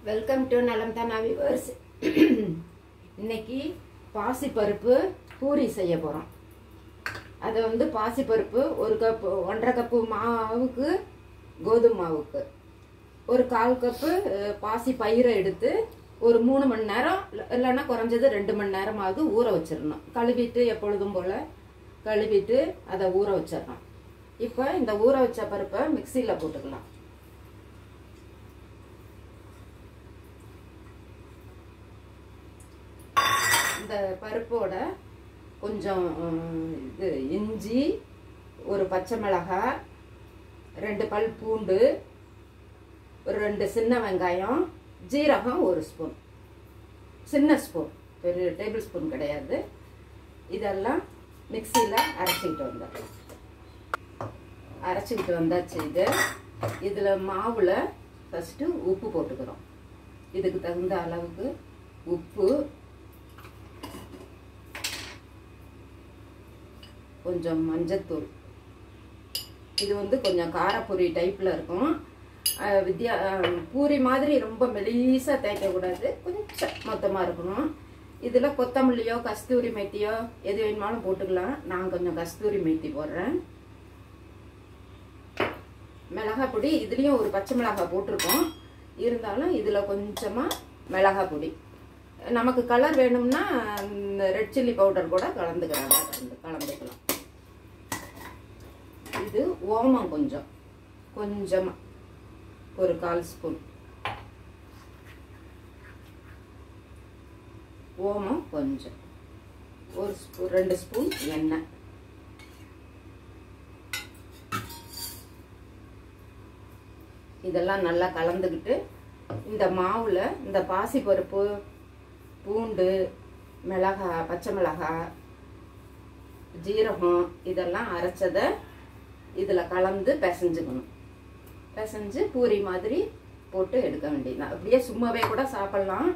Welcome to நலம் தானா viewers. இன்னைக்கு பாசிப்பருப்பு பூரி செய்ய போகிறோம். அதை பாசிப்பருப்பு ஒரு கப்பு 1.5 கப்பு மாவுக்கு கோதுமை மாவுக்கு ஒரு 1/4 கப்பு பாசி பயிரை எடுத்து ஒரு 3 மணி நேரம் இல்லைன்னா குறைஞ்சது 2 மணி நேரமாவது ஊற வச்சிடணும். கழுவிட்டு எப்பொழுதும் போல் கழுவிட்டு அதை ஊற வச்சிடணும். இப்போ இந்த ஊற வச்ச பருப்பை மிக்சியில் போட்டுக்கலாம். இந்த பருப்போட கொஞ்சம் இது இஞ்சி, ஒரு பச்சை மிளகாய், 2 பல் பூண்டு, ஒரு 2 சின்ன வெங்காயம், ஜீரகம் 1 ஸ்பூன், சின்ன ஸ்பூன், பெரிய டேபிள் ஸ்பூன் கிடையாது. இதெல்லாம் மிக்சியில் அரைச்சிக்கிட்டு வந்தாச்சு. இதில் மாவில் ஃபஸ்ட்டு உப்பு போட்டுக்கிறோம். இதுக்கு தகுந்த அளவுக்கு உப்பு, கொஞ்சம் மஞ்சத்தூள். இது கொஞ்சம் காரப்பூரி டைப்பில் இருக்கும். பூரி மாதிரி ரொம்ப மெலிசாக தேய்க்கக்கூடாது, கொஞ்சம் மொத்தமாக இருக்கணும். இதில் கொத்தமல்லியோ கஸ்தூரி மெத்தியோ எது வேணுமாலும் போட்டுக்கலாம். நான் கொஞ்சம் கஸ்தூரி மெத்தி போடுறேன். மிளகாய் பொடி இதுலேயும் ஒரு பச்சை மிளகாய் போட்டிருக்கோம். இருந்தாலும் இதில் கொஞ்சமாக மிளகாய் பொடி, நமக்கு கலர் வேணும்னா ரெட் சில்லி பவுடர் கூட கலந்துக்கலாம். இது ஓமம் கொஞ்சமாக ஒரு 1/4 ஸ்பூன் ஓமம், கொஞ்சம் ஒரு ஸ்பூன் 2 ஸ்பூன் எண்ணெய். இதெல்லாம் நல்லா கலந்துக்கிட்டு இந்த மாவில் இந்த பாசிப்பருப்பு, பூண்டு, மிளகாய், பச்சை மிளகாய், ஜீரகம் இதெல்லாம் அரைச்சதை இதில் கலந்து பிசைஞ்சுக்கணும். பிசைஞ்சு பூரி மாதிரி போட்டு எடுக்க வேண்டியதுதான். அப்படியே சும்மாவே கூட சாப்பிட்லாம்.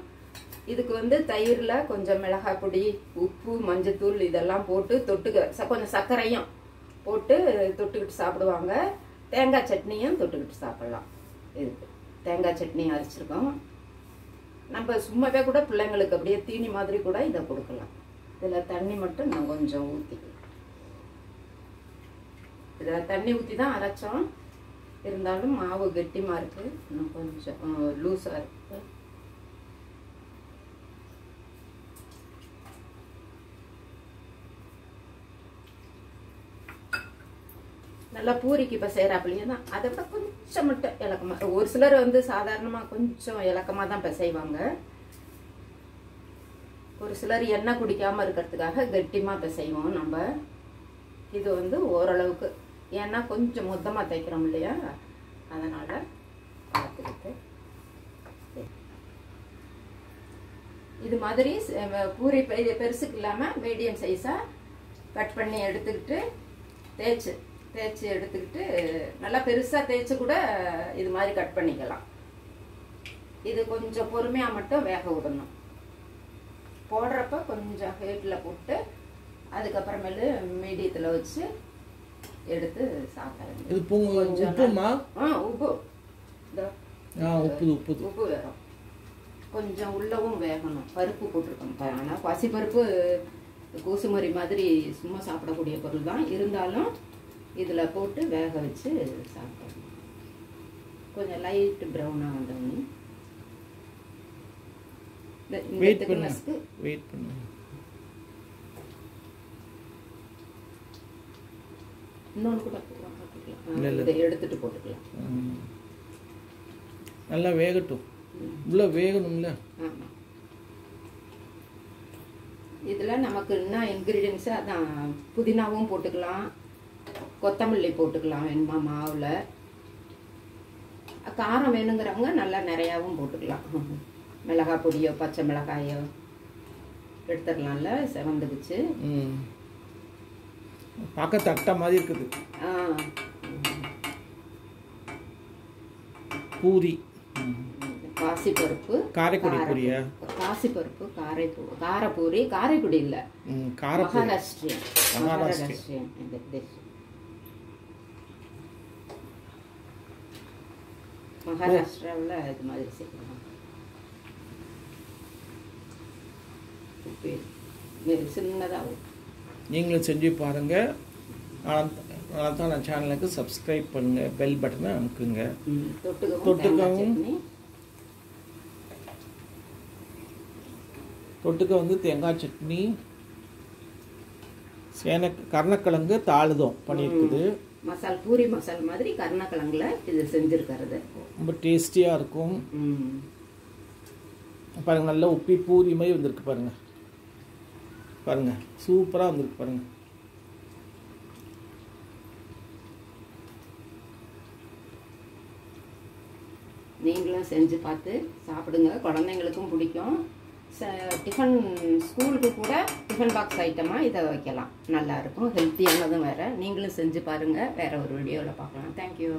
இதுக்கு தயிரில் கொஞ்சம் மிளகாய் பொடி, உப்பு, மஞ்சத்தூள் இதெல்லாம் போட்டு தொட்டுக்க, கொஞ்சம் சர்க்கரையும் போட்டு தொட்டுக்கிட்டு சாப்பிடுவாங்க. தேங்காய் சட்னியும் தொட்டுக்கிட்டு சாப்பிட்லாம். இதுக்கு தேங்காய் சட்னி அரைச்சிருக்கோம். நம்ம சும்மாவே கூட பிள்ளைங்களுக்கு அப்படியே தீனி மாதிரி கூட இதை கொடுக்கலாம். இதில் தண்ணி மட்டும் நான் கொஞ்சம் ஊற்றிக்கலாம். இதில் தண்ணி ஊற்றி தான் அரைச்சோம். இருந்தாலும் மாவு கெட்டிமாக இருக்குது, இன்னும் கொஞ்சம் லூஸாக இருக்கு. நல்லா பூரிக்கு இப்போ செய்கிறாப்பிலையே தான், அதை விட கொஞ்சம் மட்டும் இலக்கமாக. ஒரு சிலர் சாதாரணமாக கொஞ்சம் இலக்கமாக தான் பிசைவாங்க. ஒரு சிலர் எண்ணெய் குடிக்காமல் இருக்கிறதுக்காக கெட்டிமாக பிசைவோம் நம்ம. இது ஓரளவுக்கு, ஏன்னா கொஞ்சம் மொத்தமாக தைக்கிறோம் இல்லையா, அதனால் பார்த்துக்கிட்டு இது மாதிரி பூரி பெருசுக்கு இல்லாமல் மீடியம் சைஸாக கட் பண்ணி எடுத்துக்கிட்டு தேய்ச்சி எடுத்துக்கிட்டு நல்லா பெருசாக தேய்ச்சி கூட இது மாதிரி கட் பண்ணிக்கலாம். இது கொஞ்சம் பொறுமையாக மட்டும் வேக விடணும். போடுறப்ப கொஞ்சம் ஹீட்டில் போட்டு அதுக்கப்புறமேலு மீடியத்தில் வச்சு எடுத்து சாப்பிடுங்க. உப்பு வேணும், கொஞ்சம் உள்ளவும் வேகணும். பருப்பு போட்டிருக்கோம். ஆனால் பசிப்பருப்பு கூசுமரி மாதிரி சும்மா சாப்பிடக்கூடிய பொருள் தான். இருந்தாலும் இதில் போட்டு வேக வச்சு சாப்பிடணும். கொஞ்சம் லைட் ப்ரௌனாக வந்தோன்னு வெயிட் பண்ணு. இன்னொன்று கூட போட்டுக்கலாம், இதை எடுத்துட்டு போட்டுக்கலாம். நல்லா வேகட்டும், உள்ள வேகணும்ல. ஆமாம். இதில் நமக்கு என்ன இன்க்ரீடியன்ஸு, அதான் புதினாவும் போட்டுக்கலாம், கொத்தமல்லி போட்டுக்கலாம் வேணுமா மாவில். காரம் வேணுங்கிறவங்க நல்லா நிறையாவும் போட்டுக்கலாம். மிளகாய் பொடியோ பச்சை மிளகாயோ எடுத்துடலாம்ல. செவந்துக்குச்சு, பார்க்க தட்டை மாதிரி இருக்குது. பூரி பாசிப்பருப்பு காரைக்குடி பூரியா? பாசிப்பருப்பு காரப்பூரி. காரைக்குடி இல்லை, மகாராஷ்டிரியன். மகாராஷ்டிராவில் இது மாதிரி செய்யலாம். உப்பு சின்னதாகும். நீங்களும் செஞ்சு பாருங்கள். அதனால தான் நான் சேனலுக்கு சப்ஸ்கிரைப் பண்ணுங்கள், பெல் பட்டனை அமுக்குங்க. தொட்டுக்க வந்து தேங்காய் சட்னி, கருணக்கிழங்கு தாளிதம் பண்ணியிருக்குது. பூரி மசால் மாதிரி கருணக்கிழங்குல இது செஞ்சுருக்கிறது. ரொம்ப டேஸ்டியாக இருக்கும். பாருங்க, நல்லா உப்பி பூரி மாதிரி வந்திருக்கு பாருங்க. பாருங்க, சூப்பராக வந்திருக்கு பாருங்க. நீங்களும் செஞ்சு பார்த்து சாப்பிடுங்க, குழந்தைங்களுக்கும் பிடிக்கும். டிஃபன் ஸ்கூலுக்கு கூட டிஃபன் பாக்ஸ் ஐட்டமாக இதை வைக்கலாம், நல்லாயிருக்கும், ஹெல்த்தியானதும் வேறு. நீங்களும் செஞ்சு பாருங்கள். வேறு ஒரு வீடியோவில் பார்க்கலாம். தேங்க்யூ.